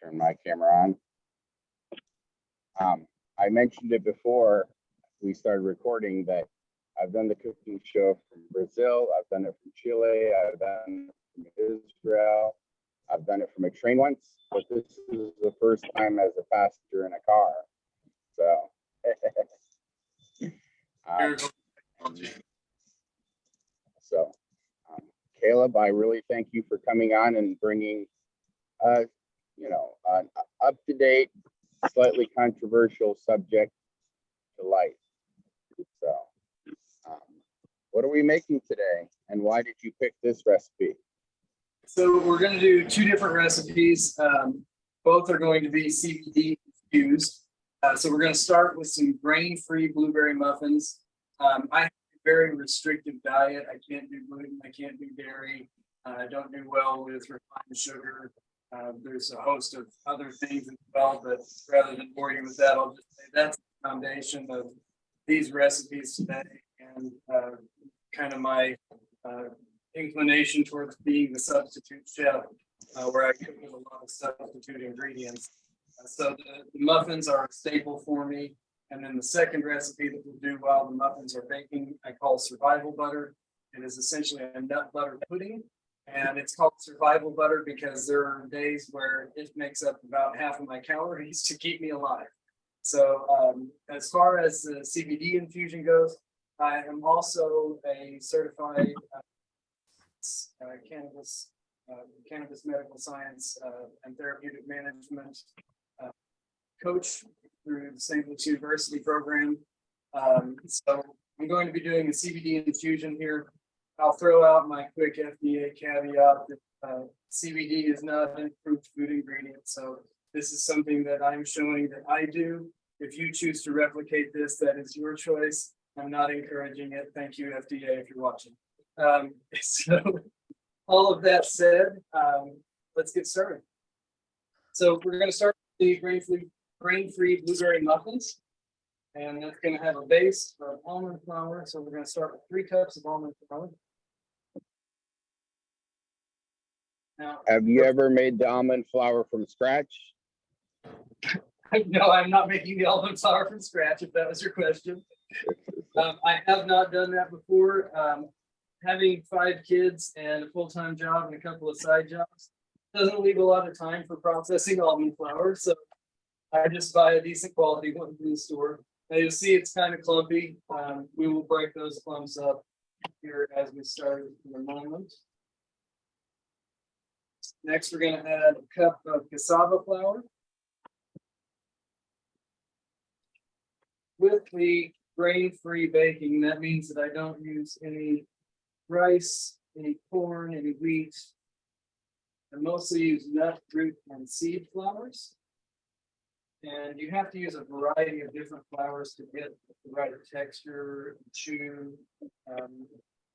turn my camera on. I mentioned it before we started recording that I've done the cooking show from Brazil. I've done it from Chile. I've done it from Israel. I've done it from a train once, but this is the first time as a passenger in a car. So, Kaleb, I really thank you for coming on and bringing, an up-to-date, slightly controversial subject to light. So, what are we making today, and why did you pick this recipe? So we're going to do two different recipes. Both are going to be CBD infused. So we're going to start with some grain-free blueberry muffins. I have a very restrictive diet. I can't do gluten. I can't do dairy. I don't do well with refined sugar. There's a host of other things as well, but rather than bore you with that, I'll just say that's the foundation of these recipes today, and kind of my inclination towards being the substitute chef, where I cook with a lot of substitute ingredients. So the muffins are a staple for me. And then the second recipe that we'll do while the muffins are baking, I call survival butter. It is essentially a nut butter pudding. And it's called survival butter because there are days where it makes up about half of my calories to keep me alive. So as far as the CBD infusion goes, I am also a certified cannabis medical science and therapeutic management coach through the St. Luke's University program. So I'm going to be doing a CBD infusion here. I'll throw out my quick FDA caveat that CBD is not an approved food ingredient. So this is something that I'm showing that I do. If you choose to replicate this, that is your choice. I'm not encouraging it. Thank you, FDA, if you're watching. So all of that said, let's get started. So we're going to start with the grain-free blueberry muffins. And that's going to have a base of almond flour. So we're going to start with 3 cups of almond flour. Now, have you ever made the almond flour from scratch? No, I'm not making the almond flour from scratch, if that was your question. I have not done that before. Having 5 kids and a full-time job and a couple of side jobs doesn't leave a lot of time for processing almond flour. So I just buy a decent quality one from the store. Now you'll see it's kind of clumpy. We will break those clumps up here as we start in a moment. Next, we're going to add a cup of cassava flour. With the grain-free baking, that means that I don't use any rice, any corn, any wheat. I mostly use nut, root, and seed flours. And you have to use a variety of different flours to get the right texture, chew.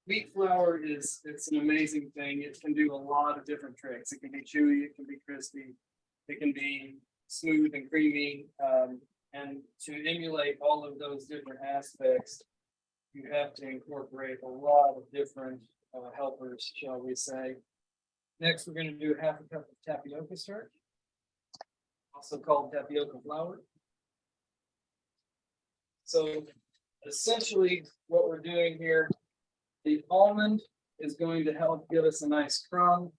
Wheat flour it's an amazing thing. It can do a lot of different tricks. It can be chewy, it can be crispy, it can be smooth and creamy. And to emulate all of those different aspects, you have to incorporate a lot of different helpers, shall we say. Next, we're going to do 1/2 cup of tapioca starch, also called tapioca flour. So essentially what we're doing here, the almond is going to help give us a nice crumb.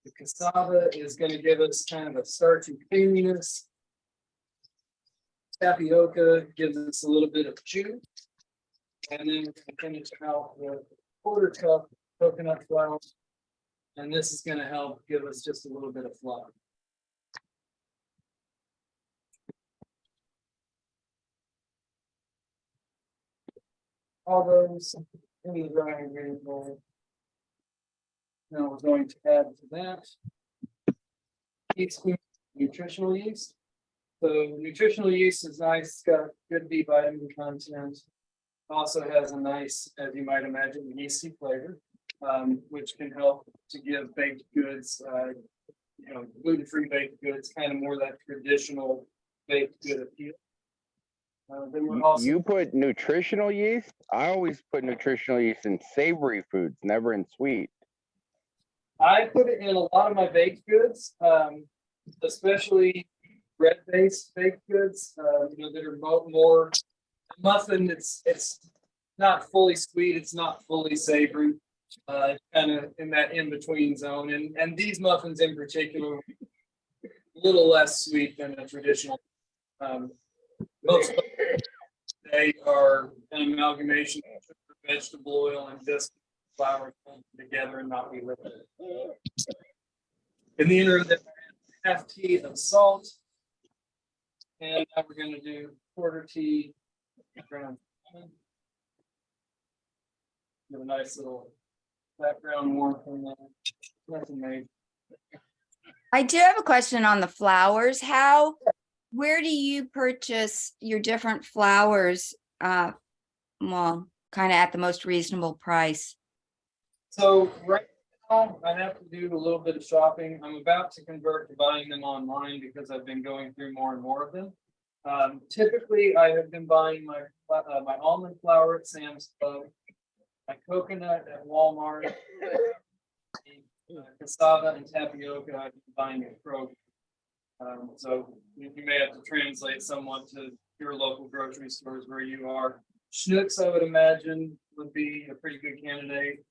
The cassava is going to give us kind of a starchy creaminess. Tapioca gives us a little bit of chew. And then we're going to finish out with 1/4 cup coconut flour. And this is going to help give us just a little bit of fluff. All those in the dry ingredient bowl. Now we're going to add to that teaspoon nutritional yeast. So nutritional yeast is nice, it's got good B vitamin content. Also has a nice, as you might imagine, yeasty flavor, which can help to give baked goods, gluten-free baked goods, kind of more that traditional baked good appeal. You put nutritional yeast? I always put nutritional yeast in savory foods, never in sweet. I put it in a lot of my baked goods. especially bread-based baked goods, that are more muffin. It's not fully sweet. It's not fully savory. Kind of in that in-between zone. And these muffins in particular, a little less sweet than a traditional. Most of they are an amalgamation of sugar, vegetable oil, and just flour together and not be liquid. In the interim, half tea of salt. And now we're going to do quarter tea ground. Give a nice little background warmth in there. Nothing major. I do have a question on the flours. Where do you purchase your different flours? Well, kind of at the most reasonable price. So right now I have to do a little bit of shopping. I'm about to convert to buying them online because I've been going through more and more of them. Typically, I have been buying my almond flour at Sam's Club, my coconut at Walmart, cassava and tapioca I've been buying at Kroger. So you may have to translate somewhat to your local grocery stores where you are. Schnucks, I would imagine, would be a pretty good candidate.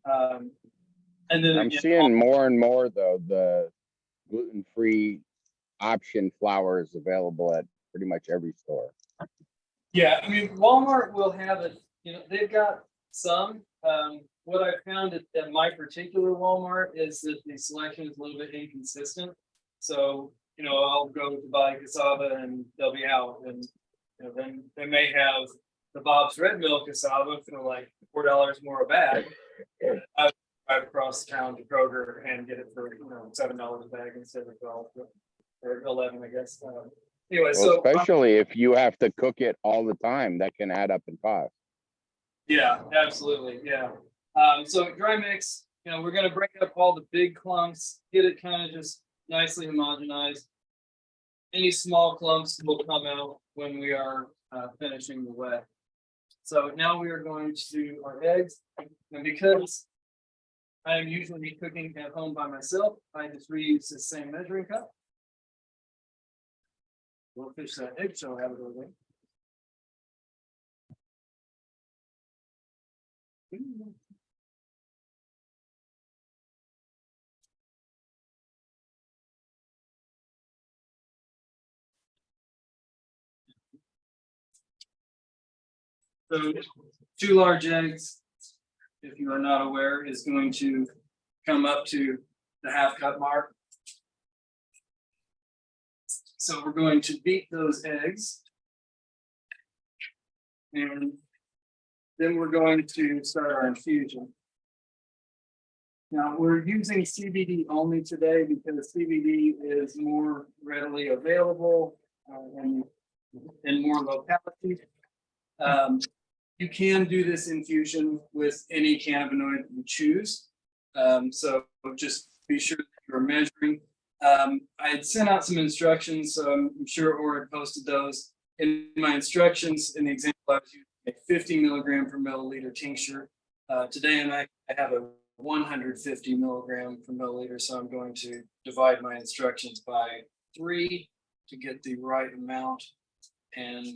And then I'm seeing more and more though the gluten-free option flours available at pretty much every store. Yeah, I mean, Walmart will have it. They've got some. What I found at my particular Walmart is that the selection is a little bit inconsistent. So, I'll go to buy cassava and they'll be out. And then they may have the Bob's Red Mill cassava for like $4 more a bag. I would drive across town to Kroger and get it for $7 a bag instead of 12 or 11, I guess. Anyway, well, especially if you have to cook it all the time, that can add up in cost. Yeah, absolutely. Yeah. So dry mix, we're going to break up all the big clumps, get it kind of just nicely homogenized. Any small clumps will come out when we are finishing the wet. So now we are going to do our eggs. And because I am usually cooking at home by myself, I just reuse the same measuring cup. We'll fish that eggshell out of the way. So 2 large eggs, if you are not aware, is going to come up to the half cup mark. So we're going to beat those eggs. And then we're going to start our infusion. Now we're using CBD only today because CBD is more readily available in more localities. You can do this infusion with any cannabinoid you choose. So just be sure that you're measuring. I had sent out some instructions, so I'm sure Ora posted those. In my instructions, in the example, I was using a 50 milligram per milliliter tincture. Today, I have a 150 milligram per milliliter, so I'm going to divide my instructions by 3 to get the right amount. And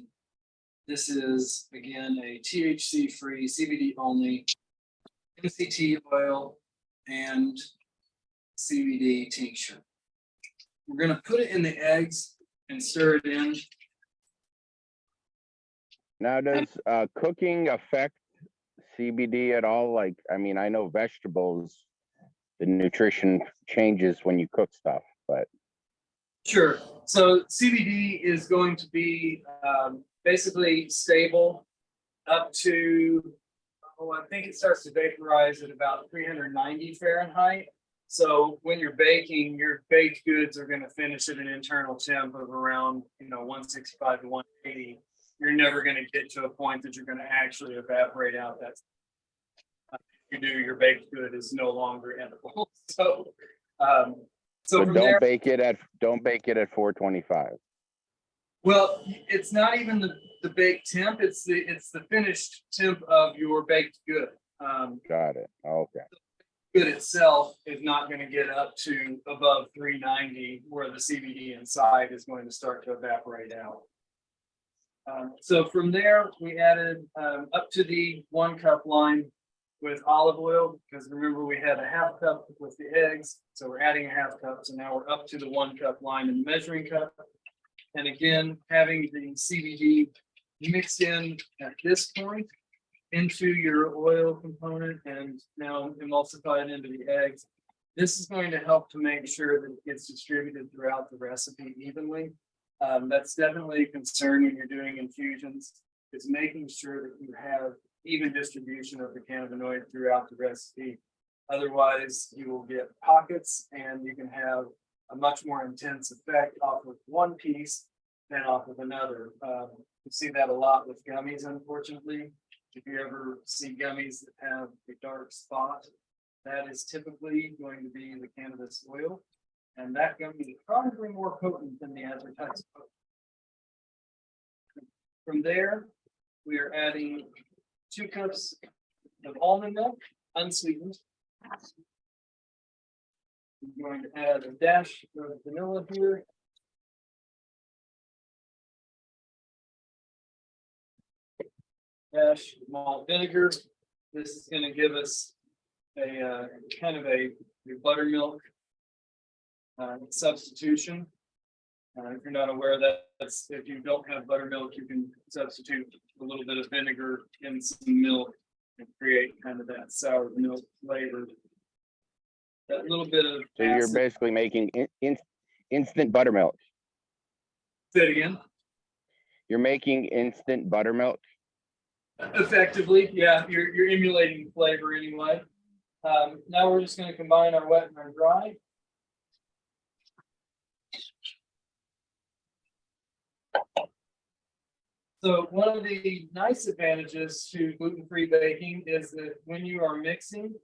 this is, again, a THC-free, CBD only, MCT oil, and CBD tincture. We're going to put it in the eggs and stir it in. Now, does cooking affect CBD at all? Like, I mean, I know vegetables, the nutrition changes when you cook stuff, but. Sure. So CBD is going to be basically stable up to, I think it starts to vaporize at about 390 Fahrenheit. So when you're baking, your baked goods are going to finish at an internal temp of around 165 to 180. You're never going to get to a point that you're going to actually evaporate out that. If you do, your baked good is no longer edible. So don't bake it at 425. Well, it's not even the baked temp; it's the finished temp of your baked good. Got it. Okay. good itself is not going to get up to above 390, where the CBD inside is going to start to evaporate out. So from there, we added up to the 1 cup line with olive oil, because remember we had a 1/2 cup with the eggs. So we're adding a 1/2 cup. So now we're up to the 1 cup line in the measuring cup. And again, having the CBD mixed in at this point into your oil component and now emulsified into the eggs. This is going to help to make sure that it gets distributed throughout the recipe evenly. That's definitely a concern when you're doing infusions, is making sure that you have even distribution of the cannabinoid throughout the recipe. Otherwise, you will get pockets and you can have a much more intense effect off of one piece than off of another. You see that a lot with gummies, unfortunately. If you ever see gummies that have a dark spot, that is typically going to be the cannabis oil. And that gummy is probably more potent than the advertised potent. From there, we are adding 2 cups of almond milk, unsweetened. I'm going to add a dash of vanilla here. Dash of malt vinegar. This is going to give us a kind of a buttermilk substitution. If you're not aware of that, if you don't have buttermilk, you can substitute a little bit of vinegar in some milk and create kind of that sour milk flavor. That little bit of So you're basically making instant buttermilk. Say it again. You're making instant buttermilk. Effectively, yeah, you're emulating the flavor anyway. Now we're just going to combine our wet and our dry. So one of the nice advantages to gluten-free baking is that when you are mixing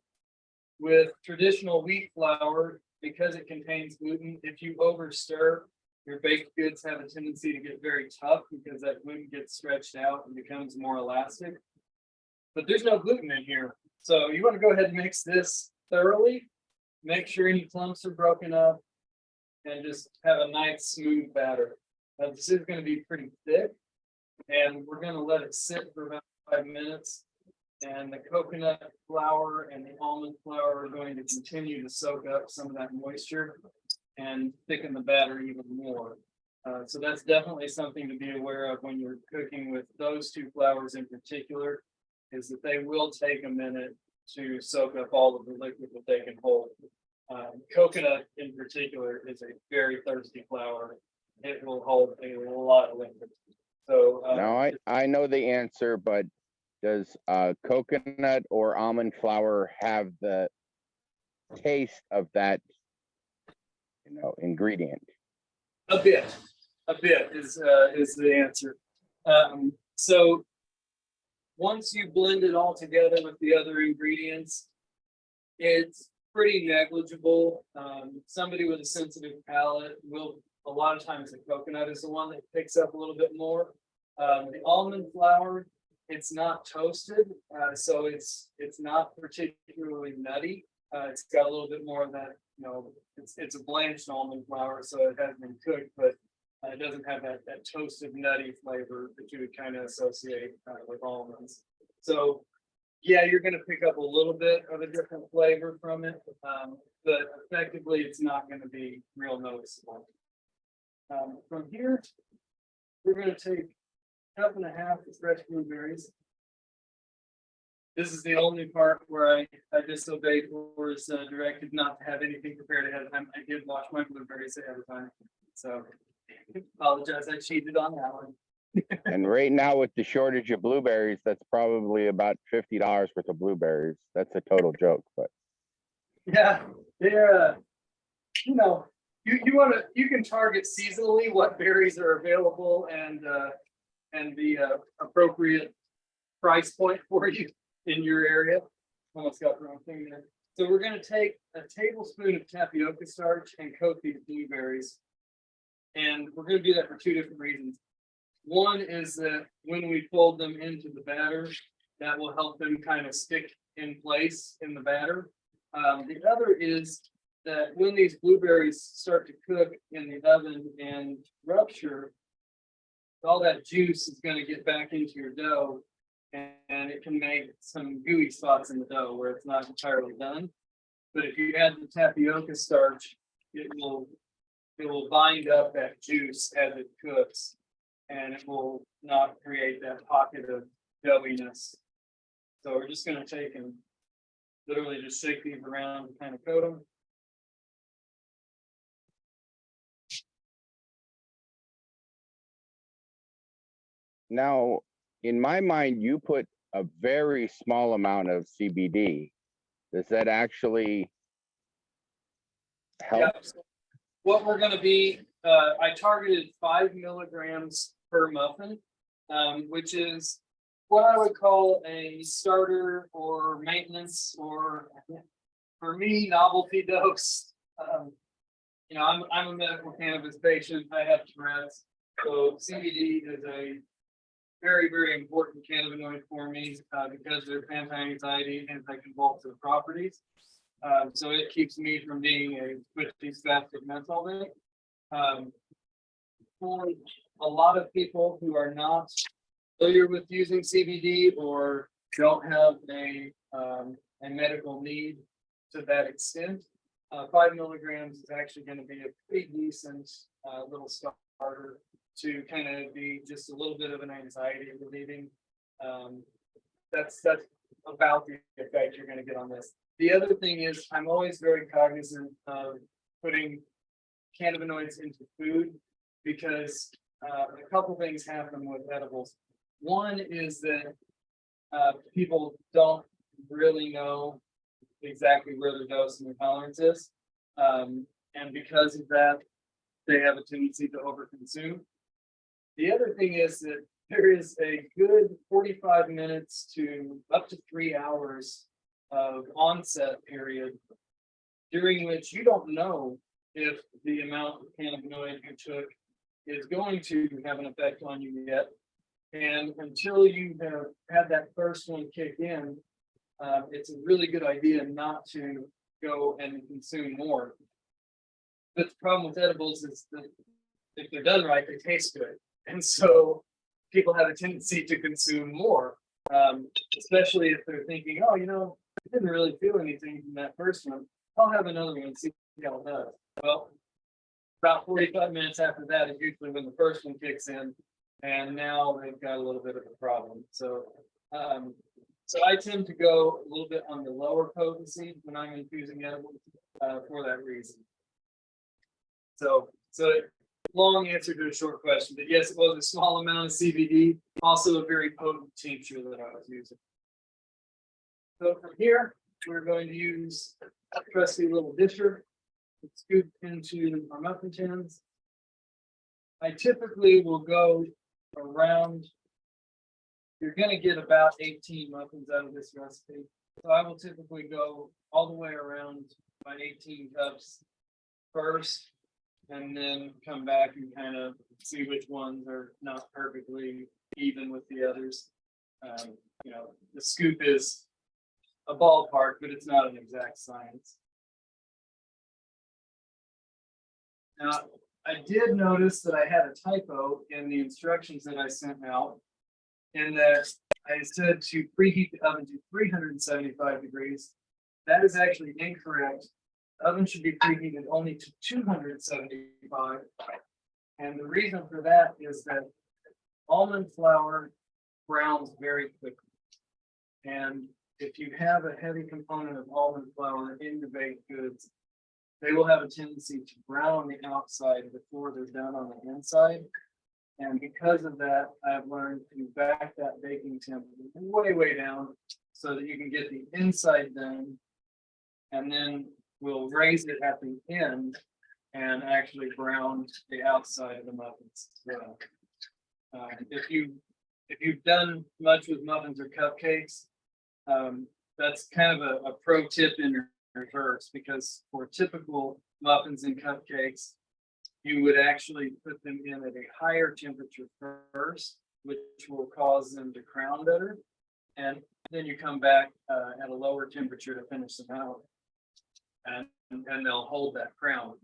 with traditional wheat flour, because it contains gluten, if you overstir, your baked goods have a tendency to get very tough because that gluten gets stretched out and becomes more elastic. But there's no gluten in here. So you want to go ahead and mix this thoroughly, make sure any clumps are broken up, and just have a nice smooth batter. Now this is going to be pretty thick, and we're going to let it sit for about 5 minutes. And the coconut flour and the almond flour are going to continue to soak up some of that moisture and thicken the batter even more. So that's definitely something to be aware of when you're cooking with those 2 flours in particular, is that they will take a minute to soak up all of the liquid that they can hold. Coconut in particular is a very thirsty flour. It will hold a lot of liquid. So Now I know the answer, but does coconut or almond flour have the taste of that, ingredient? A bit is the answer. So once you blend it all together with the other ingredients, it's pretty negligible. Somebody with a sensitive palate will, a lot of times the coconut is the one that picks up a little bit more. The almond flour, it's not toasted, so it's not particularly nutty. It's got a little bit more of that, it's a blanched almond flour, so it hasn't been cooked, but it doesn't have that toasted nutty flavor that you would kind of associate with almonds. So yeah, you're going to pick up a little bit of a different flavor from it, but effectively it's not going to be real noticeable. From here, we're going to take 1.5 cups of fresh blueberries. This is the only part where I disobeyed or was directed not to have anything prepared ahead of time. I did wash my blueberries ahead of time, so I apologize. I cheated on that one. And right now with the shortage of blueberries, that's probably about $50 worth of blueberries. That's a total joke, but Yeah, they're you can target seasonally what berries are available and the appropriate price point for you in your area. Almost got the wrong thing there. So we're going to take a tablespoon of tapioca starch and coat these blueberries. And we're going to do that for 2 different reasons. One is that when we fold them into the batter, that will help them kind of stick in place in the batter. The other is that when these blueberries start to cook in the oven and rupture, all that juice is going to get back into your dough, and it can make some gooey spots in the dough where it's not entirely done. But if you add the tapioca starch, it will bind up that juice as it cooks, and it will not create that pocket of doughiness. So we're just going to take and literally just shake these around and kind of coat them. Now, in my mind, you put a very small amount of CBD. Does that actually help? Yeah. So what we're going to be, I targeted 5 milligrams per muffin, which is what I would call a starter or maintenance, or for me, novelty dose. I'm a medical cannabis patient. I have Tourette's, so CBD is a very, very important cannabinoid for me because they're anti-anxiety, anti-convulsive properties. So it keeps me from being a twitchy, spastic mess all day. For a lot of people who are not familiar with using CBD or don't have a medical need to that extent, 5 milligrams is actually going to be a pretty decent little starter to kind of be just a little bit of an anxiety relieving. That's about the effect you're going to get on this. The other thing is I'm always very cognizant of putting cannabinoids into food because a couple things happen with edibles. One is that people don't really know exactly where their dose and their tolerance is. And because of that, they have a tendency to overconsume. The other thing is that there is a good 45 minutes to up to 3 hours of onset period during which you don't know if the amount of cannabinoid you took is going to have an effect on you yet. And until you have had that first one kick in, it's a really good idea not to go and consume more. But the problem with edibles is that if they're done right, they taste good. And so people have a tendency to consume more, especially if they're thinking, oh, I didn't really feel anything from that first one. I'll have another one and see how it does. Well, about 45 minutes after that is usually when the first one kicks in, and now they've got a little bit of a problem. So I tend to go a little bit on the lower potency when I'm infusing edibles for that reason. So long answer to a short question, but yes, it was a small amount of CBD, also a very potent tincture that I was using. So from here, we're going to use a trusty little disher to scoop into our muffin tins. I typically will go around, you're going to get about 18 muffins out of this recipe. So I will typically go all the way around my 18 cups first, and then come back and kind of see which ones are not perfectly even with the others. The scoop is a ballpark, but it's not an exact science. Now, I did notice that I had a typo in the instructions that I sent out, in that I said to preheat the oven to 375 degrees. That is actually incorrect. The oven should be preheated only to 275. And the reason for that is that almond flour browns very quickly. And if you have a heavy component of almond flour in your baked goods, they will have a tendency to brown on the outside before they're done on the inside. And because of that, I've learned to back that baking temp way, way down so that you can get the inside done. And then we'll raise it at the end and actually brown the outside of the muffins. So, if you've done much with muffins or cupcakes, that's kind of a pro tip in reverse, because for typical muffins and cupcakes, you would actually put them in at a higher temperature first, which will cause them to crown better. And then you come back at a lower temperature to finish them out. and they'll hold that crown.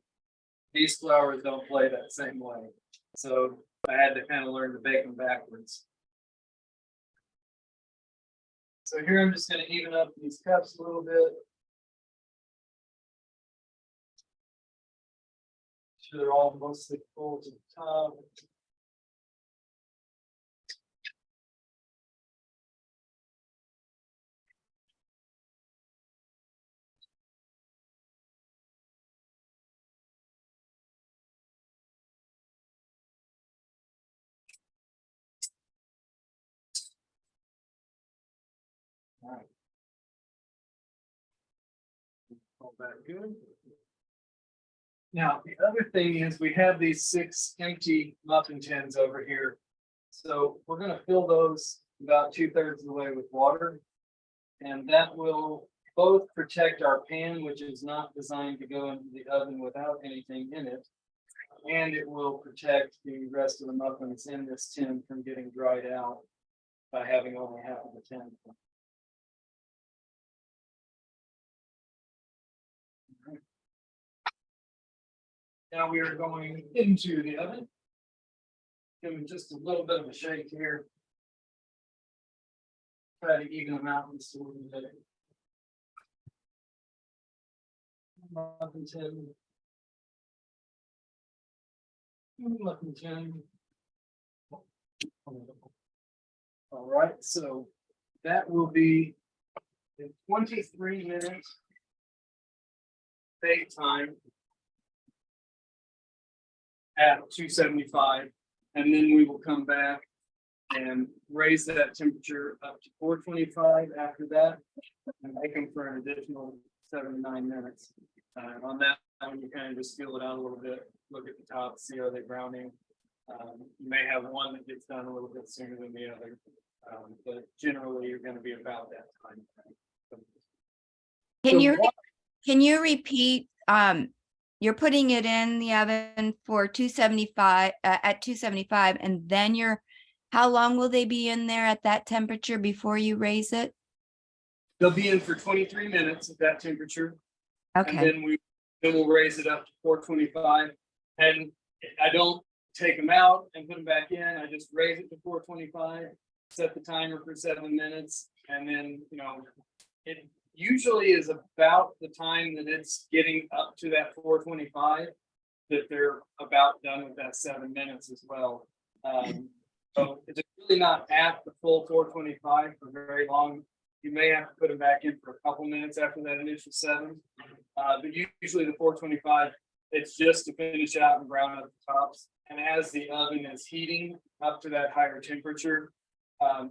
These flowers don't play that same way. So I had to kind of learn to bake them backwards. So here I'm just going to even up these cups a little bit. Sure they're all mostly full to the top. All right. All that good. Now, the other thing is we have these 6 empty muffin tins over here. So we're going to fill those about 2/3 of the way with water. And that will both protect our pan, which is not designed to go into the oven without anything in it. And it will protect the rest of the muffins in this tin from getting dried out by having only half of the tin. Now we are going into the oven. Give them just a little bit of a shake here. Try to even them out just a little bit. Muffin tin. Muffin tin. All right, so that will be in 23 minutes bake time at 275, and then we will come back and raise that temperature up to 425 after that, and make them for an additional 7 to 9 minutes. On that time, you kind of just feel it out a little bit, look at the top, see are they browning. You may have one that gets done a little bit sooner than the other, but generally you're going to be about that time. Can you repeat? You're putting it in the oven for 275 at 275, and then how long will they be in there at that temperature before you raise it? They'll be in for 23 minutes at that temperature. Okay. And then we'll raise it up to 425. And I don't take them out and put them back in. I just raise it to 425, set the timer for 7 minutes, and then it usually is about the time that it's getting up to that 425 that they're about done with that 7 minutes as well. So it's really not at the full 425 for very long. You may have to put them back in for a couple minutes after that initial 7. But usually the 425, it's just to finish out and brown up the tops. And as the oven is heating up to that higher temperature,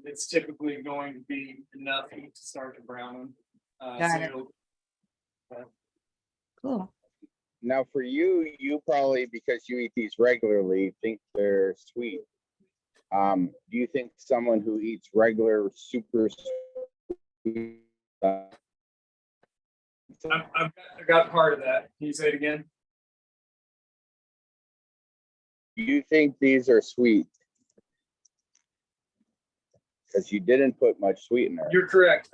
it's typically going to be enough heat to start to brown them. Got it. Cool. Now for you probably, because you eat these regularly, think they're sweet. Do you think someone who eats regular super sweet? I got part of that. Can you say it again? Do you think these are sweet? Because you didn't put much sweetener. You're correct.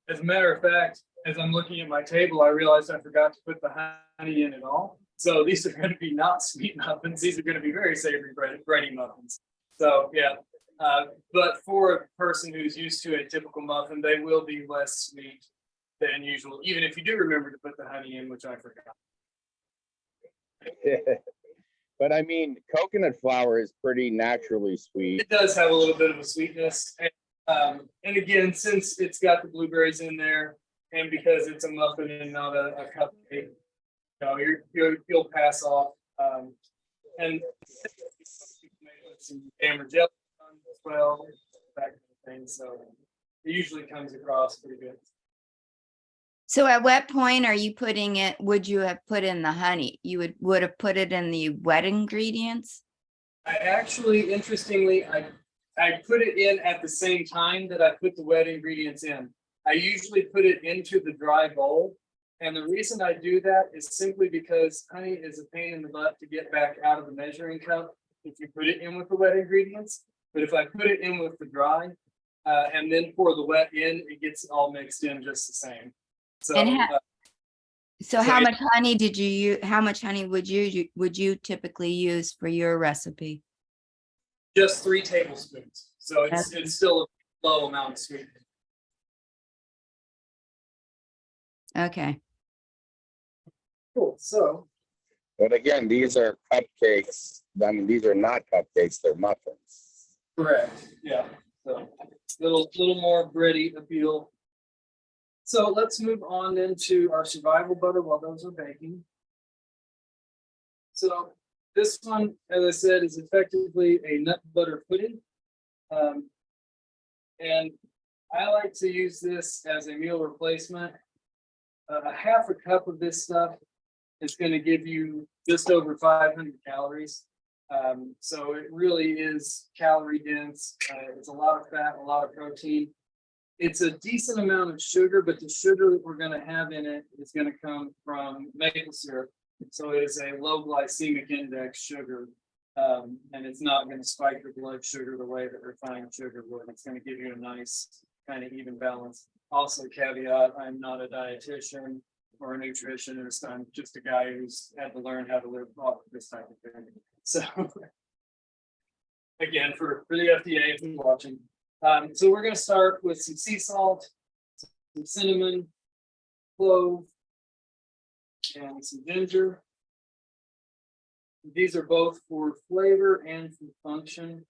As a matter of fact, as I'm looking at my table, I realized I forgot to put the honey in at all. So these are going to be not sweet muffins. These are going to be very savory bready muffins. So yeah, but for a person who's used to a typical muffin, they will be less sweet than usual, even if you do remember to put the honey in, which I forgot. But I mean, coconut flour is pretty naturally sweet. It does have a little bit of a sweetness. And again, since it's got the blueberries in there, and because it's a muffin and not a cupcake, you'll pass off. And some hammered jelly as well, that kind of thing. So it usually comes across pretty good. So at what point are you putting it? Would you have put in the honey? You would have put it in the wet ingredients? I actually, interestingly, I put it in at the same time that I put the wet ingredients in. I usually put it into the dry bowl. And the reason I do that is simply because honey is a pain in the butt to get back out of the measuring cup if you put it in with the wet ingredients. But if I put it in with the dry and then pour the wet in, it gets all mixed in just the same. So So how much honey did you use? How much honey would you typically use for your recipe? Just 3 tablespoons. So it's still a low amount of sweetness. Okay. Cool. So But again, these are cupcakes. I mean, these are not cupcakes, they're muffins. correct. Yeah. So little more bready appeal. So let's move on into our survival butter while those are baking. So this one, as I said, is effectively a nut butter pudding. And I like to use this as a meal replacement. A half a cup of this stuff is going to give you just over 500 calories. So it really is calorie dense. It's a lot of fat, a lot of protein. It's a decent amount of sugar, but the sugar that we're going to have in it is going to come from maple syrup. So it is a low glycemic index sugar. And it's not going to spike your blood sugar the way that refined sugar would. It's going to give you a nice kind of even balance. Also, caveat, I'm not a dietitian or a nutritionist. I'm just a guy who's had to learn how to live off of this type of thing. So again, for the FDA, if you're watching. So we're going to start with some sea salt, some cinnamon, clove, and some ginger. These are both for flavor and for function.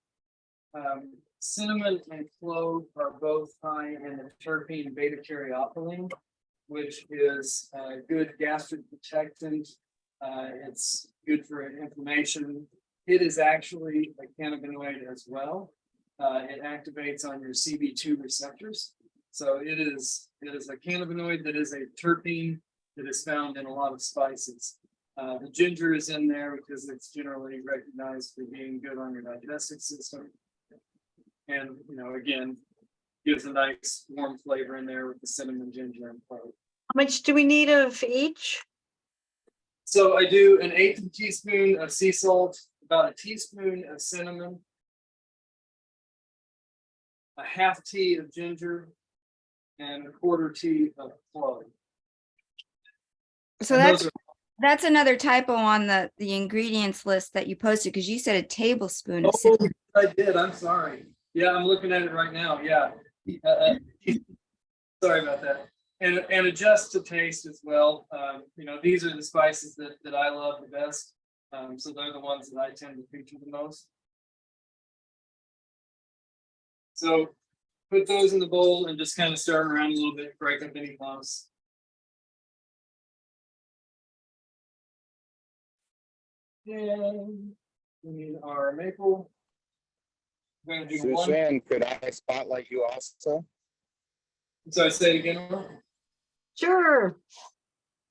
Cinnamon and clove are both high in the terpene beta-caryophyllene, which is a good gastric protectant. It's good for inflammation. It is actually a cannabinoid as well. It activates on your CB2 receptors. So it is a cannabinoid that is a terpene that is found in a lot of spices. The ginger is in there because it's generally recognized for being good on your digestive system. And, again, gives a nice warm flavor in there with the cinnamon, ginger, and clove. How much do we need of each? So I do an 1/8 teaspoon of sea salt, about a teaspoon of cinnamon, a 1/2 tea of ginger, and a 1/4 tea of clove. So that's another typo on the ingredients list that you posted, because you said a tablespoon of cinnamon. I did. I'm sorry. Yeah, I'm looking at it right now. Yeah. Sorry about that. And adjust to taste as well. These are the spices that I love the best. So they're the ones that I tend to feature the most. So put those in the bowl and just kind of stir them around a little bit, break up any lumps. And we need our maple. We're going to do one. Suzanne, could I spotlight you also? So I say it again. Sure.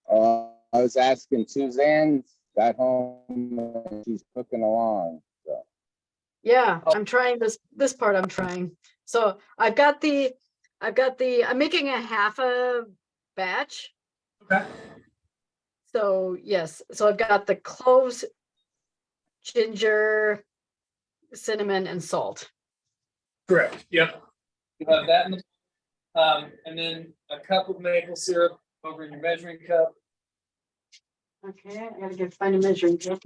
I was asking, Suzanne got home and she's cooking along. So Yeah, I'm trying this part. I'm trying. So I'm making a half a batch. Okay. So yes, so I've got the cloves, ginger, cinnamon, and salt. Correct. Yep. You have that in the and then a cup of maple syrup over in your measuring cup. Okay, I gotta find a measuring cup.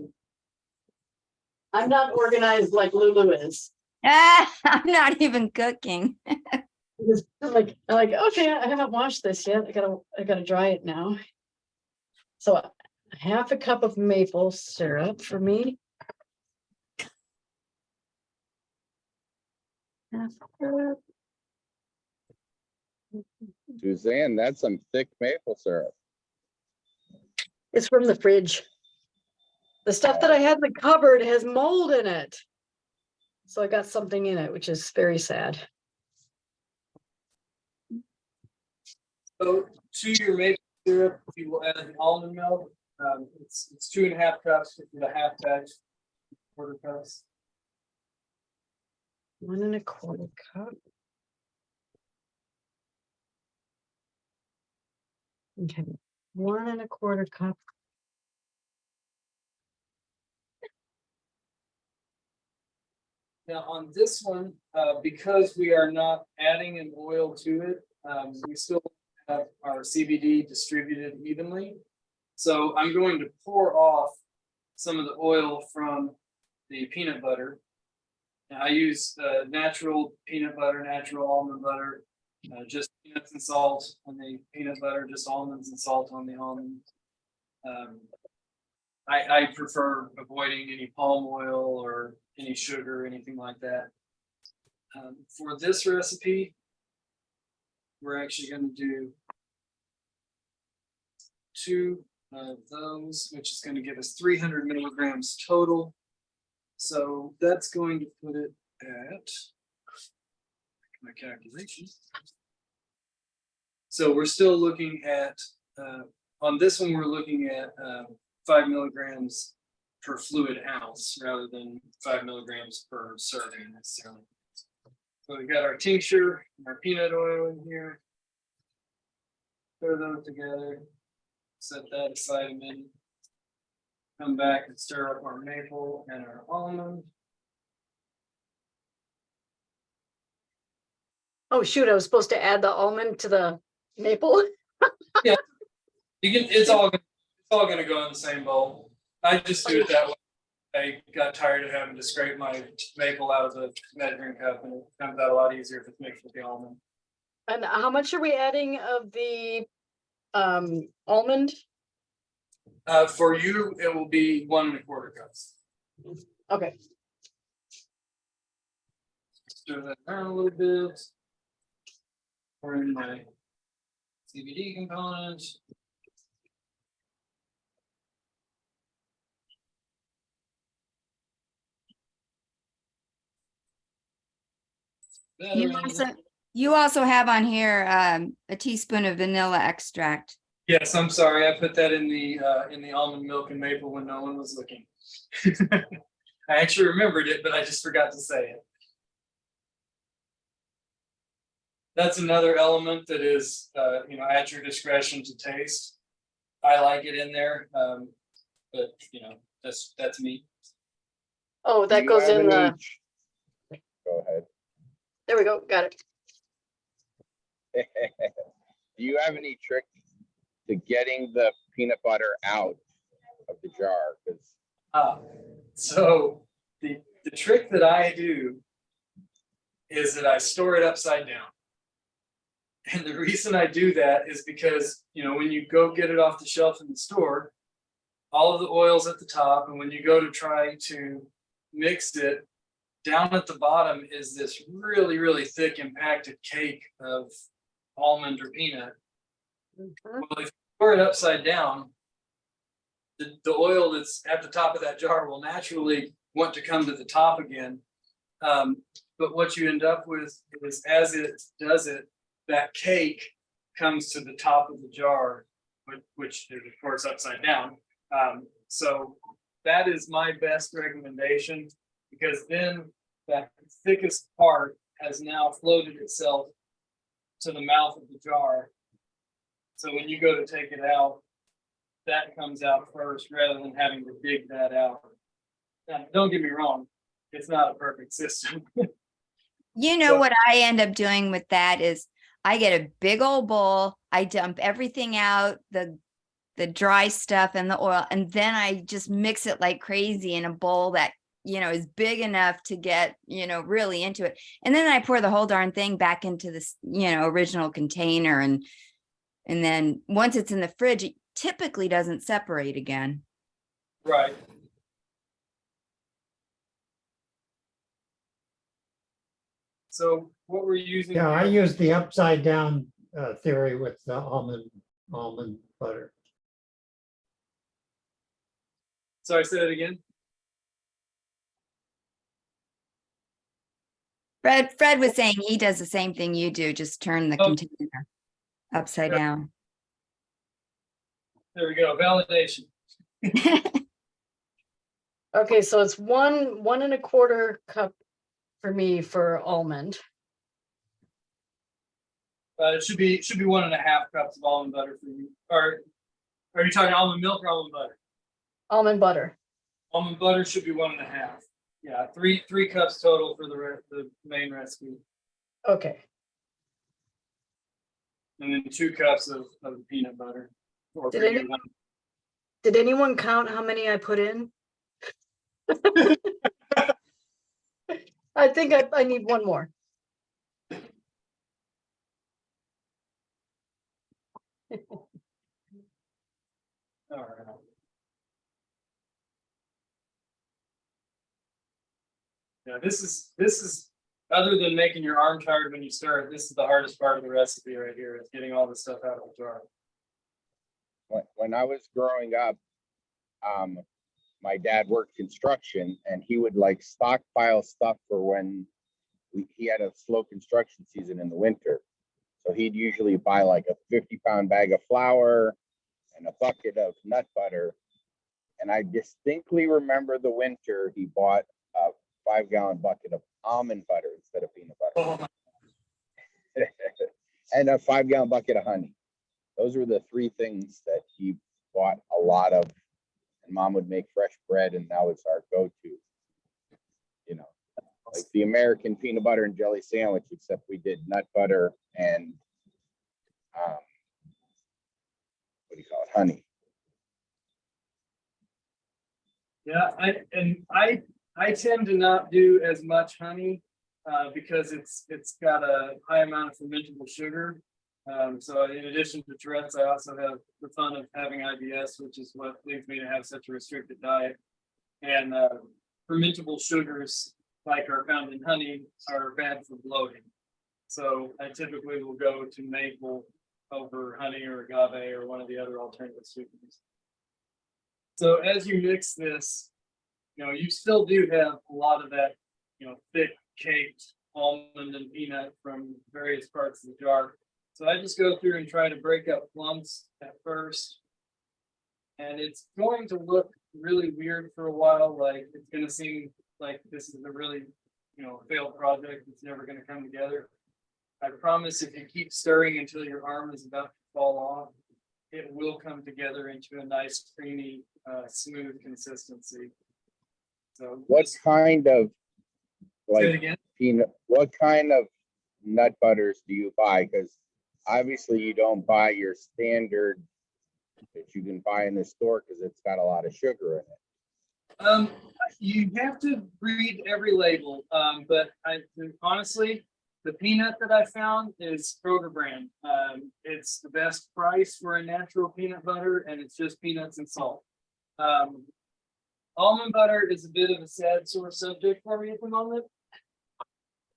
I'm not organized like Lulu is. I'm not even cooking. I'm like, okay, I haven't washed this yet. I gotta dry it now. So a 1/2 cup of maple syrup for me. 1/2 cup. Suzanne, that's some thick maple syrup. It's from the fridge. The stuff that I had in the cupboard has mold in it. So I got something in it, which is very sad. So to your maple syrup, you will add almond milk. It's 2.5 cups with a 1/2 batch, 1/4 cups. 1 1/4 cup. Okay, 1 1/4 cup. Now on this one, because we are not adding an oil to it, we still have our CBD distributed evenly. So I'm going to pour off some of the oil from the peanut butter. And I use natural peanut butter, natural almond butter, just peanuts and salt on the peanut butter, just almonds and salt on the almonds. I prefer avoiding any palm oil or any sugar or anything like that. For this recipe, we're actually going to do 2 of those, which is going to give us 300 milligrams total. So that's going to put it at my calculation. So we're still looking at, on this one, we're looking at 5 milligrams per fluid ounce rather than 5 milligrams per serving necessarily. So we got our tincture, and our peanut oil in here. Throw those together, set that aside a minute. Come back and stir up our maple and our almond. Oh, shoot, I was supposed to add the almond to the maple. You can, it's all gonna go in the same bowl. I just do it that way. I got tired of having to scrape my maple out of the measuring cup, and it comes out a lot easier if it's mixed with the almond. And how much are we adding of the almond? For you, it will be 1 1/4 cups. Okay. Stir that around a little bit. Pour in my CBD component. You also have on here a teaspoon of vanilla extract. Yes, I'm sorry. I put that in the almond milk and maple when no one was looking. I actually remembered it, but I just forgot to say it. That's another element that is, at your discretion to taste. I like it in there, but that's me. Oh, that goes in the. Go ahead. There we go. Got it. Do you have any tricks to getting the peanut butter out of the jar? So the trick that I do is that I store it upside down. And the reason I do that is because, when you go get it off the shelf in the store, all of the oil's at the top. And when you go to try to mix it, down at the bottom is this really, really thick impacted cake of almond or peanut. Well, if you pour it upside down, the oil that's at the top of that jar will naturally want to come to the top again. But what you end up with is, as it does it, that cake comes to the top of the jar, which is of course upside down. So that is my best recommendation, because then that thickest part has now floated itself to the mouth of the jar. So when you go to take it out, that comes out first rather than having to dig that out. Now, don't get me wrong, it's not a perfect system. What I end up doing with that is I get a big old bowl, I dump everything out, the dry stuff and the oil, and then I just mix it like crazy in a bowl that is big enough to get really into it, and then I pour the whole darn thing back into this original container, and then once it's in the fridge, it typically doesn't separate again. Right. So what we're using? Yeah, I use the upside down theory with the almond butter. Sorry, say that again. Fred was saying he does the same thing you do, just turn the container upside down. There we go, validation. Okay, so it's 1 1/4 cup for me for almond. It should be 1 1/2 cups of almond butter for you. Or are you talking almond milk or almond butter? Almond butter. Almond butter should be 1 1/2. Yeah, three cups total for the main recipe, Okay. and then 2 cups of peanut butter. Or Did for any- you, Did anyone count how many I put in? I think I need one more. All right. Yeah, this is other than making your arm tired when you start, this is the hardest part of the recipe right here, is getting all the stuff out of the jar. When I was growing up, my dad worked construction, and he would like stockpile stuff for when he had a slow construction season in the winter. So he'd usually buy like a 50-pound bag of flour and a bucket of nut butter. And I distinctly remember the winter he bought a 5-gallon bucket of almond butter instead of peanut butter. Oh, And a 5-gallon bucket of honey. Those were the three things that he bought a lot of. And mom would make fresh bread, and that was our go-to. You know, like the American peanut butter and jelly sandwich, except we did nut butter and what do you call it, honey. yeah, I tend to not do as much honey because it's got a high amount of fermentable sugar. So in addition to Tourette's, I also have the fun of having IBS, which is what leads me to have such a restricted diet. And fermentable sugars, like are found in honey, are bad for bloating. So I typically will go to maple over honey or agave or one of the other alternative sweeteners. So as you mix this, you still do have a lot of that, thick caked almond and peanut from various parts of the jar. So I just go through and try to break up clumps at first. And it's going to look really weird for a while. Like it's going to seem like this is a really, failed project. It's never going to come together. I promise if you keep stirring until your arm is about to fall off, it will come together into a nice, creamy, smooth consistency. So What kind of say it like again. peanut? What kind of nut butters do you buy? Because obviously you don't buy your standard that you can buy in the store because it's got a lot of sugar in it. You have to read every label, but honestly, the peanut that I found is Kroger brand. It's the best price for a natural peanut butter, and it's just peanuts and salt. Almond butter is a bit of a sad sore subject for me at the moment.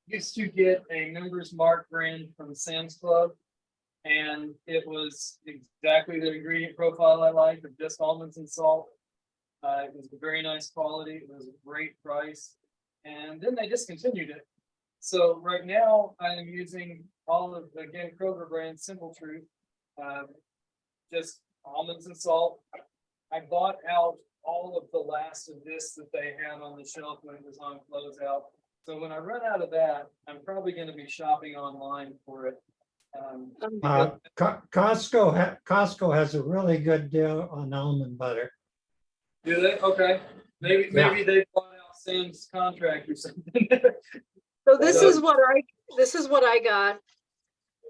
Used to get a Members Mark brand from Sam's Club, and it was exactly the ingredient profile I liked, of just almonds and salt. It was a very nice quality. It was a great price, and then they discontinued it. So right now I am using all of, again, Kroger brand Simple Truth, just almonds and salt. I bought out all of the last of this that they had on the shelf when it was on closeout. So when I run out of that, I'm probably going to be shopping online for it. Costco has a really good deal on almond butter. Do they? Okay. Maybe they bought out Sam's contract or something. So this is what I got.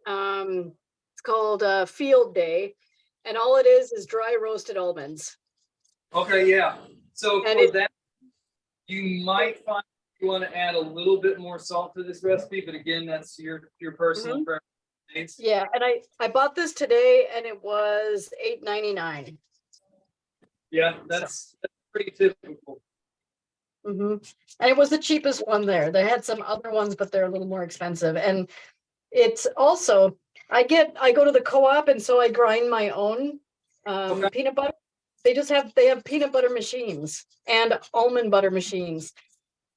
It's called Field Day, and all it is dry roasted almonds. Okay, yeah. So And for that, you might find you want to add a little bit more salt to this recipe, but again, that's your personal preference. Yeah, and I bought this today, and it was $8.99. Yeah, that's pretty typical. And it was the cheapest one there. They had some other ones, but they're a little more expensive. And it's also I go to the co-op, and so I grind my own peanut butter. They have peanut butter machines and almond butter machines.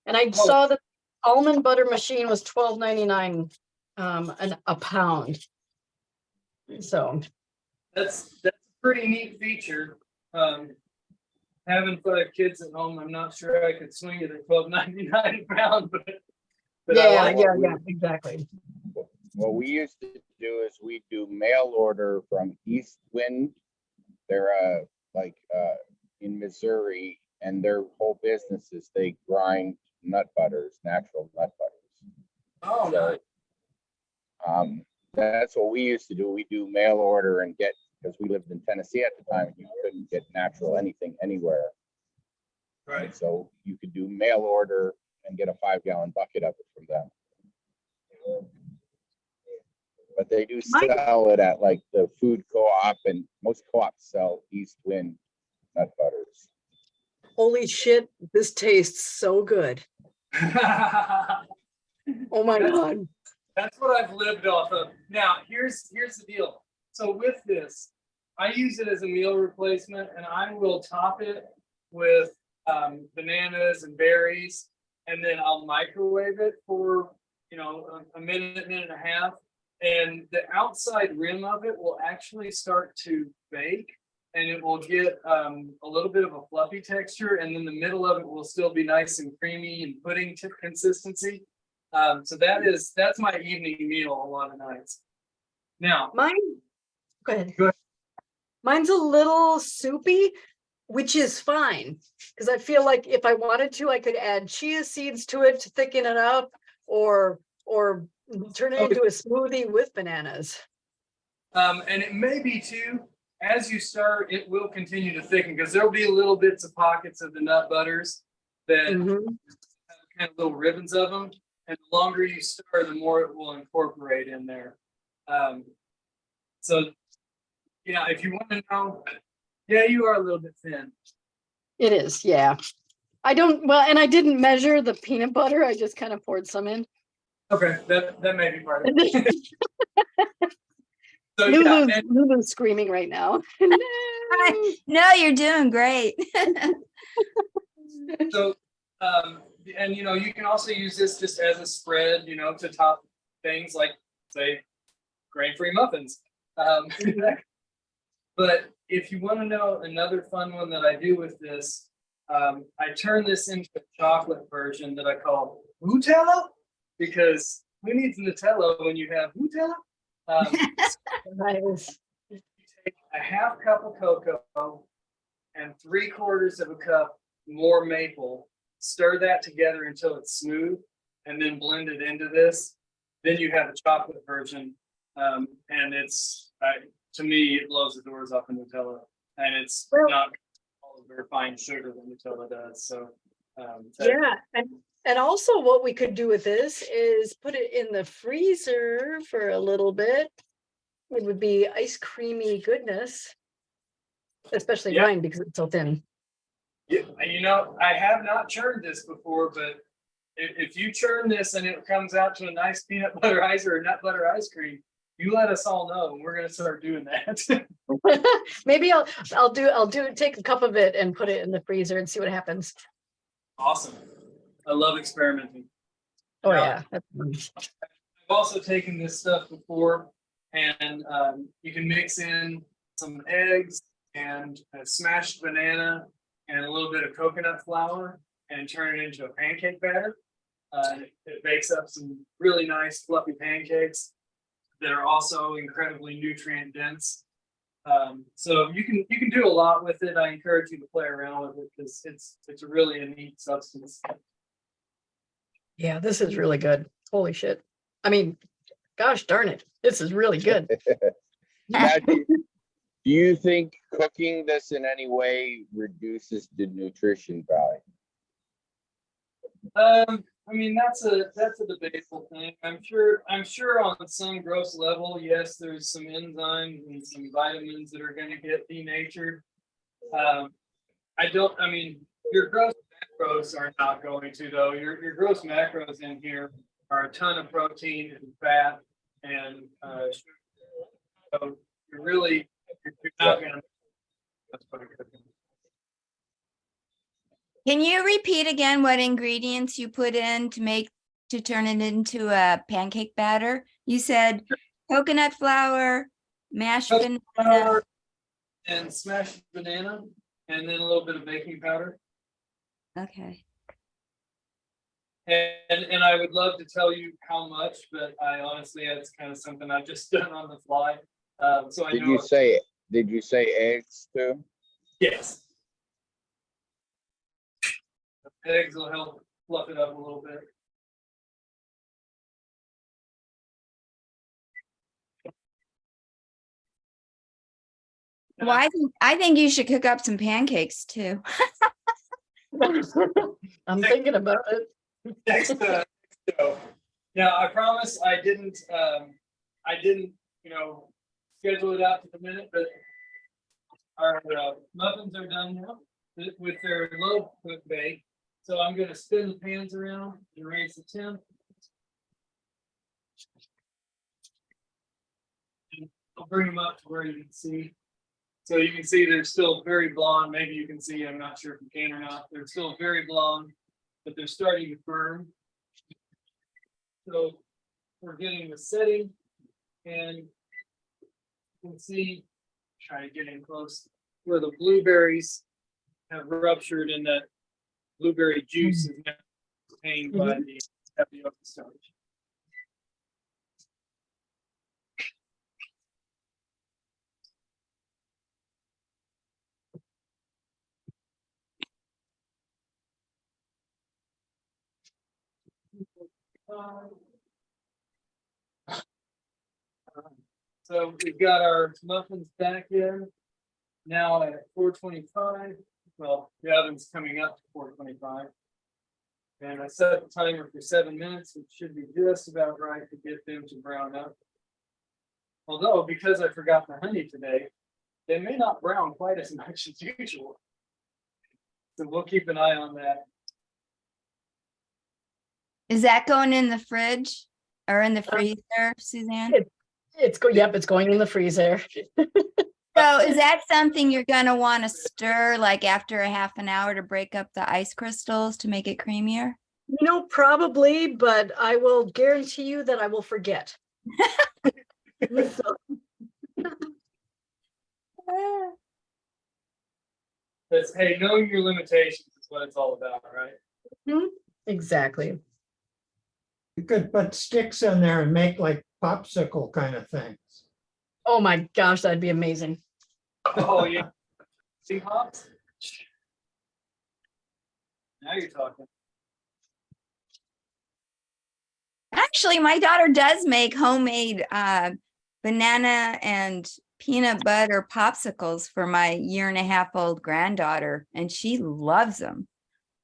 And I saw that almond butter machine was $12.99 a pound. So That's a pretty neat feature. Having 5 kids at home, I'm not sure I could swing it at $12.99 a pound, but yeah, exactly. What we used to do is we do mail order from East Wind. They're in Missouri, and their whole business is they grind nut butters, natural nut butters. oh, So, nice. that's what we used to do. We do mail order and get because we lived in Tennessee at the time and you couldn't get natural anything anywhere. Right. So you could do mail order and get a 5-gallon bucket of it from them. But they do sell it at like the food co-op, and most co-ops sell East Wind nut butters. Holy shit, this tastes so good. Oh my God. That's what I've lived off of. Now, here's the deal. So with this, I use it as a meal replacement, and I will top it with bananas and berries, and then I'll microwave it for, you know, a minute, minute and a half. And the outside rim of it will actually start to bake, and it will get a little bit of a fluffy texture, and then the middle of it will still be nice and creamy and pudding consistency. So that's my evening meal a lot of nights. Now, Mine, go ahead. Go ahead. Mine's a little soupy, which is fine, because I feel like if I wanted to, I could add chia seeds to it to thicken it up, or turn it into a smoothie with bananas. and it may be too, as you start, it will continue to thicken because there'll be little bits of pockets of the nut butters that have kind of little ribbons of them. And the longer you stir, the more it will incorporate in there. So, yeah, if you want to know, yeah, you are a little bit thin. It is, yeah. I didn't measure the peanut butter. I just kind of poured some in. Okay, that may be part of it. So yeah, Lulu's screaming right now. No, you're doing great. so and you know, you can also use this just as a spread, you know, to top things like, say, grain-free muffins. But if you want to know another fun one that I do with this, I turn this into a chocolate version that I call Nutella, because who needs Nutella when you have Nutella? Nice. You take a half cup of cocoa and 3/4 of a cup more maple, stir that together until it's smooth, and then blend it into this. Then you have a chocolate version, and it's to me, it blows the doors off of Nutella, and it's not all the refined sugar that Nutella does. So Yeah, and also what we could do with this is put it in the freezer for a little bit. It would be ice creamy goodness, especially mine because it's so thin. yeah, you know, I have not churned this before, but if you churn this and it comes out to a nice peanut butter ice or nut butter ice cream, you let us all know, and we're gonna start doing that. Maybe I'll take a cup of it and put it in the freezer and see what happens. Awesome. I love experimenting. Oh Now, yeah. That's fun. I've also taken this stuff before, and you can mix in some eggs and a smashed banana and a little bit of coconut flour and turn it into a pancake batter. It bakes up some really nice fluffy pancakes that are also incredibly nutrient dense. So you can do a lot with it. I encourage you to play around with it because it's really a neat substance. Yeah, this is really good. Holy shit. I mean, gosh darn it. This is really good. Now, do you think cooking this in any way reduces the nutrition value? I mean, that's a debatable thing. I'm sure on some gross level, yes, there's some enzymes and some vitamins that are going to get denatured. I mean, your gross macros are not going to, though. Your gross macros in here are a ton of protein and fat and sugar. So you're not going to. That's what I'm cooking. Can you repeat again what ingredients you put in to turn it into a pancake batter? You said coconut flour, mashed banana. And smashed banana, and then a little bit of baking powder. Okay. And I would love to tell you how much, but I honestly, it's kind of something I've just done on the fly. So I Did know. Did you say eggs too? Yes. Eggs will help fluff it up a little bit. Well, I think you should cook up some pancakes too. I'm thinking about it. Next, so, now I promise I didn't, schedule it out to the minute, but our muffins are done now with their low cook bake. So I'm gonna spin the pans around and raise the temp. I'll bring them up to where you can see. So you can see they're still very blonde. Maybe you can see, I'm not sure if you can or not. They're still very blonde, but they're starting to firm. So we're getting the setting, and you can see, try to get in close, where the blueberries have ruptured and that blueberry juice is now contained by the tapioca starch. So we've got our muffins back in now at 425. Well, the oven's coming up to 425. And I set the timer for 7 minutes, which should be just about right to get them to brown up. Although, because I forgot the honey today, they may not brown quite as much as usual. So we'll keep an eye on that. Is that going in the fridge or in the freezer, Suzanne? It's going in the freezer. So is that something you're gonna want to stir like after a half an hour to break up the ice crystals to make it creamier? Probably, but I will guarantee you that I will forget. So, Because, hey, knowing your limitations is what it's all about, right? exactly. You could put sticks in there and make like popsicle kind of things. Oh my gosh, that'd be amazing. Oh, yeah. See hops? Now you're talking. Actually, my daughter does make homemade banana and peanut butter popsicles for my 1.5-year-old granddaughter, and she loves them.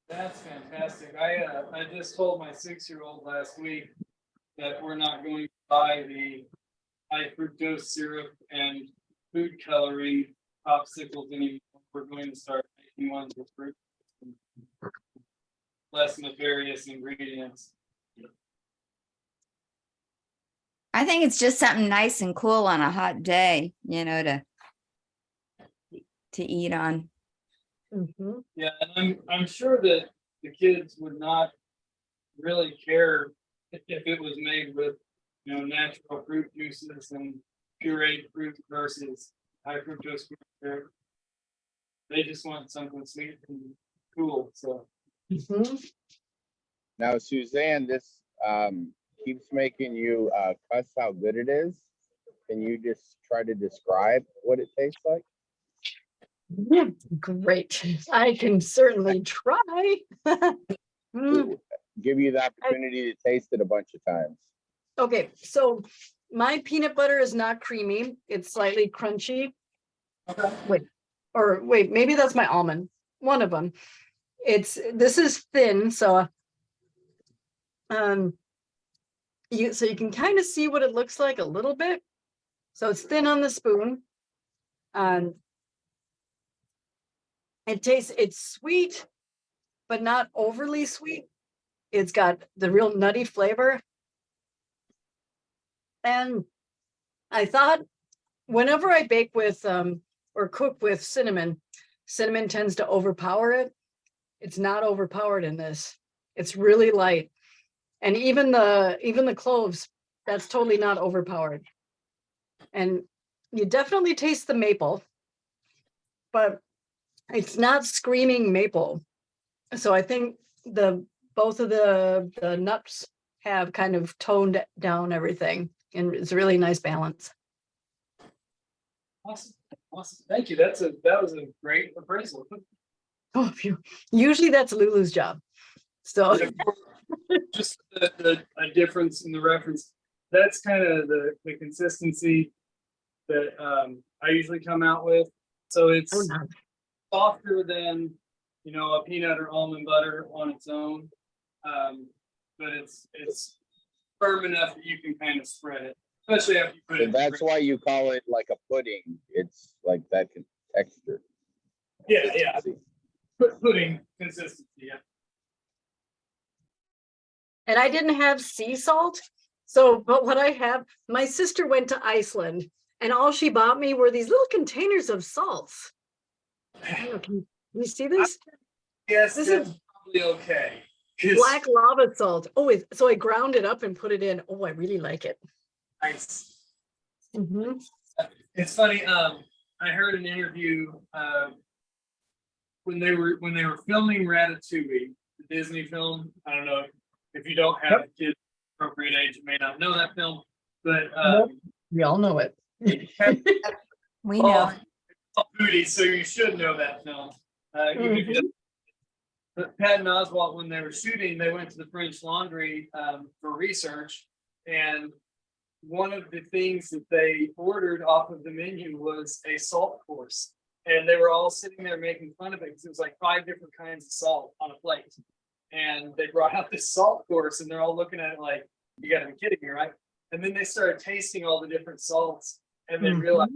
That's fantastic. I just told my 6-year-old last week that we're not going to buy the high fructose syrup and food coloring popsicles anymore. We're going to start making ones with fruit, less nefarious ingredients. I think it's just something nice and cool on a hot day, to eat on. Mhm. Yeah, and I'm sure that the kids would not really care if it was made with natural fruit juices and pureed fruit versus high fructose fruit syrup. They just want something sweet and cool. So Mhm. Now, Suzanne, this keeps making you cuss how good it is. Can you just try to describe what it tastes like? Yeah, great. I can certainly try. Mm. Give you the opportunity to taste it a bunch of times. Okay, so my peanut butter is not creamy. It's slightly crunchy. okay. Wait, maybe that's my almond. One of them. This is thin, so you can kind of see what it looks like a little bit. So it's thin on the spoon. It's sweet, but not overly sweet. It's got the real nutty flavor. And I thought whenever I bake with or cook with cinnamon tends to overpower it. It's not overpowered in this. It's really light. And even the cloves, that's totally not overpowered. And you definitely taste the maple, but it's not screaming maple. So I think both of the nuts have kind of toned down everything, and it's a really nice balance. Awesome. Thank you. That was a great appraisal. Oh, usually that's Lulu's job. So Just a difference in the reference. That's kind of the consistency that I usually come out with. So it's Oh, no. softer than, you know, a peanut or almond butter on its own. But it's firm enough that you can kind of spread it, especially after you put So it. that's why you call it like a pudding. It's like that texture. Yeah. consistency. Pudding consistency. Yeah. And I didn't have sea salt. So, but what I have, my sister went to Iceland and all she bought me were these little containers of salts. I don't know, can you see this? Yes, This that's is probably okay. 'Cause- black lava salt. Oh, so I ground it up and put it in. Oh, I really like it. Nice. Mhm. It's funny. I heard an interview when they were filming Ratatouille, the Disney film. I don't know if you don't have a kid appropriate age, you may not know that film, but Nope. We all know it. We know. foodie, so you should know that film. Even if you don't. But Pat and Oswalt, when they were shooting, they went to the French Laundry for research, and one of the things that they ordered off of the menu was a salt course, and they were all sitting there making fun of it because it was like 5 different kinds of salt on a plate, and they brought out this salt course, and they're all looking at it like, "You got to be kidding me, right?" And then they started tasting all the different salts, and they realized,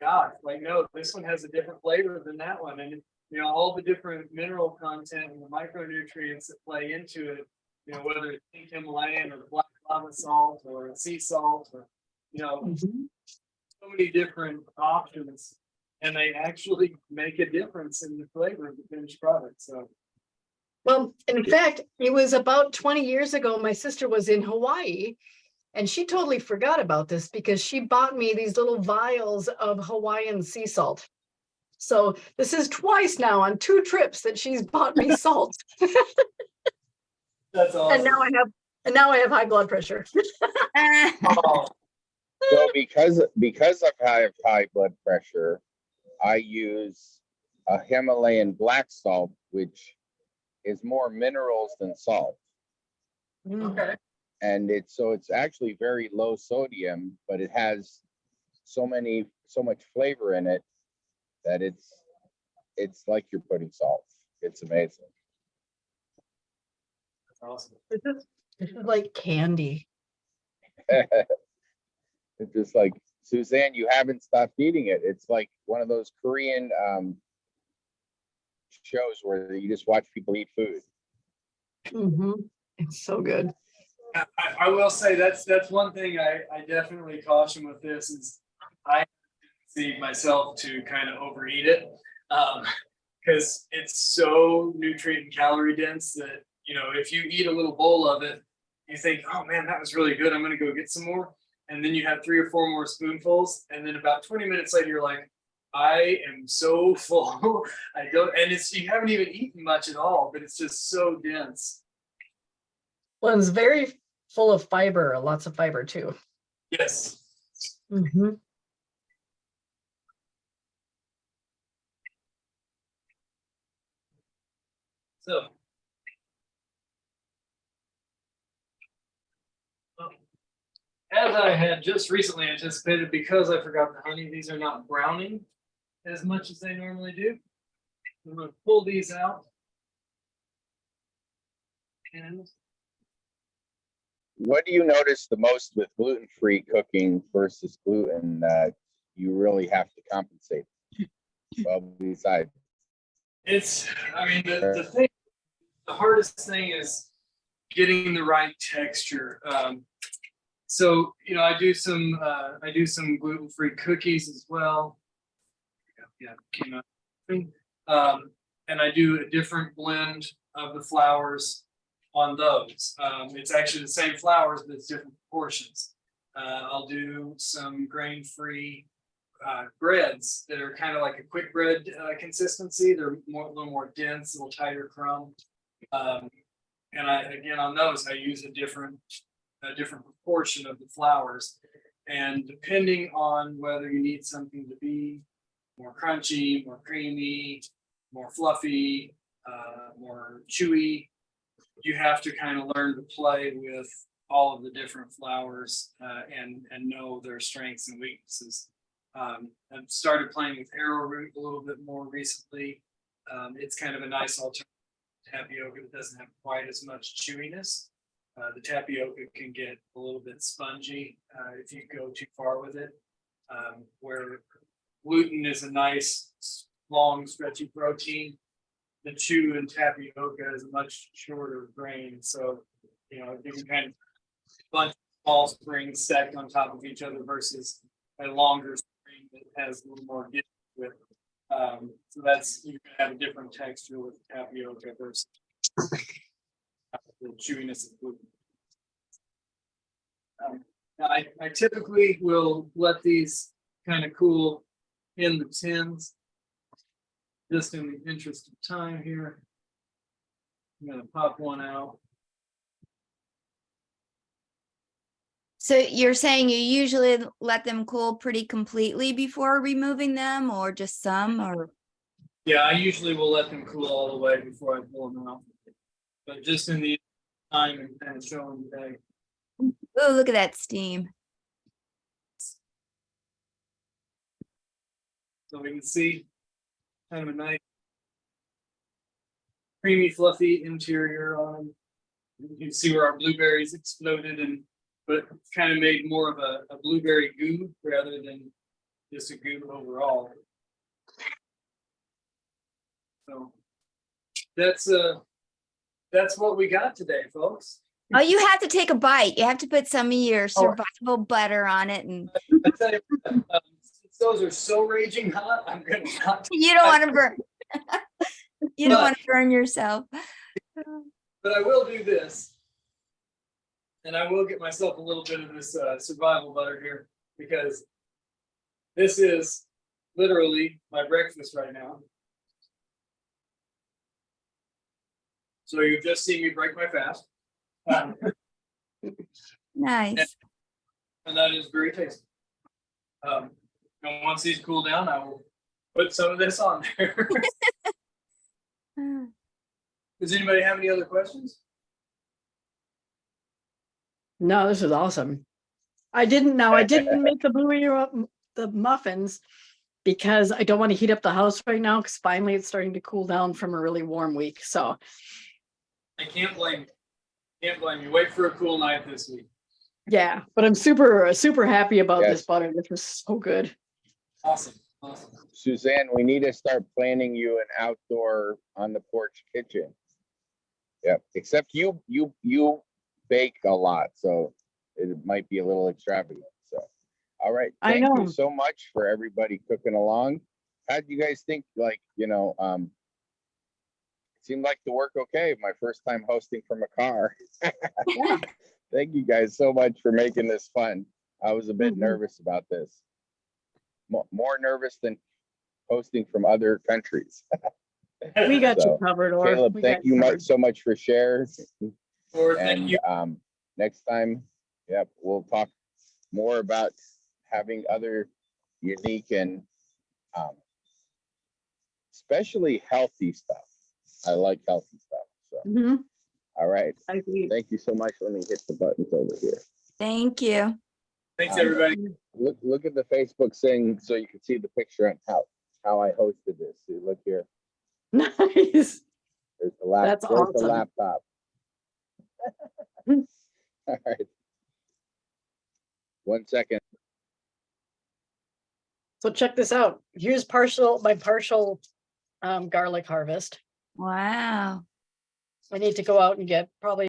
God, like, no, this one has a different flavor than that one. And, you know, all the different mineral content and the micronutrients that play into it, you know, whether it's pink Himalayan or black lava salt or a sea salt or, you know, so many different options. And they actually make a difference in the flavor of the finished product. So, Well, in fact, it was about 20 years ago. My sister was in Hawaii and she totally forgot about this because she bought me these little vials of Hawaiian sea salt. So this is twice now on 2 trips that she's bought me salt. that's awesome. And now I have high blood pressure. Oh, So because I have high blood pressure, I use a Himalayan black salt, which is more minerals than salt. okay. And it's actually very low sodium, but it has so much flavor in it that it's like you're putting salt. It's amazing. That's awesome. This is like candy. It's just like, Suzanne, you haven't stopped eating it. It's like one of those Korean shows where you just watch people eat food. It's so good. I will say that's one thing I definitely caution with this is I see myself to kind of overeat it because it's so nutrient and calorie dense that, you know, if you eat a little bowl of it, you think, oh man, that was really good, I'm gonna go get some more, and then you have 3 or 4 more spoonfuls, and then about 20 minutes later you're like, I am so full. I don't, and you haven't even eaten much at all, but it's just so dense. Well, it's very full of fiber, lots of fiber too. Yes. So, as I had just recently anticipated, because I forgot the honey, these are not browning as much as they normally do. I'm going to pull these out. And What do you notice the most with gluten-free cooking versus gluten that you really have to compensate? Well, besides, I mean, the hardest thing is getting the right texture. So, you know, I do some gluten-free cookies as well. Yeah, came out. And I do a different blend of the flours on those. It's actually the same flours, but it's different proportions. I'll do some grain-free breads that are kind of like a quick bread consistency. They're a little more dense, a little tighter crumb. And on those, I use a different proportion of the flours. And depending on whether you need something to be more crunchy, more creamy, more fluffy, more chewy, you have to kind of learn to play with all of the different flours and know their strengths and weaknesses. I've started playing with arrowroot a little bit more recently. It's kind of a nice alternative to tapioca that doesn't have quite as much chewiness. The tapioca can get a little bit spongy if you go too far with it. Where gluten is a nice, long, stretchy protein. The chew in tapioca is a much shorter grain. So, you know, you can kind of bunch of small springs stacked on top of each other versus a longer spring that has a little more gift with it. So that's, you can have a different texture with tapioca versus the chewiness of gluten. Now I typically will let these kind of cool in the tins. Just in the interest of time here, I'm gonna pop one out. So you're saying you usually let them cool pretty completely before removing them, or just some, or? Yeah, I usually will let them cool all the way before I pull them out. But just in the time and kind of showing today. Oh, look at that steam. So we can see kind of a nice creamy, fluffy interior on them. You can see where our blueberries exploded but kind of made more of a blueberry goo rather than just a goo overall. So that's what we got today, folks. Oh, you have to take a bite. You have to put some of your survival butter on it, and I tell you, since those are so raging hot, I'm gonna not. you don't want to burn. You don't want to burn yourself. But I will do this, and I will get myself a little bit of this survival butter here, because this is literally my breakfast right now. So you've just seen me break my fast. Nice. And that is very tasty. And once these cool down, I will put some of this on there. Does anybody have any other questions? No, this is awesome. I didn't make the muffins because I don't want to heat up the house right now, because finally it's starting to cool down from a really warm week. So I can't blame you. Can't blame you. Wait for a cool night this week. yeah, but I'm super happy about Yes. this butter. This was so good. Awesome. Suzanne, we need to start planning you an outdoor on the porch kitchen. Yep, except you bake a lot, so it might be a little extravagant. So, all right, I thank know. you so much for everybody cooking along. How do you guys think? Like, it seemed like the work okay. My first time hosting from a car. Yeah. Thank you guys so much for making this fun. I was a bit Mhm. nervous about this. More nervous than hosting from other countries. We got So, you covered, or Caleb, thank you so much for sharing. Or thank And you. next time, yep, we'll talk more about having other unique and especially healthy stuff. I like healthy stuff. So, Mhm. all right. I agree. Thank you so much. Let me hit the buttons over here. Thank you. Thanks, everybody. Look at the Facebook thing so you can see the picture on how I hosted this. See, look here. Nice. There's the laptop. That's There's the awesome. laptop. All right. 1 second. So check this out. Here's my partial garlic harvest. Wow. I need to go out and get probably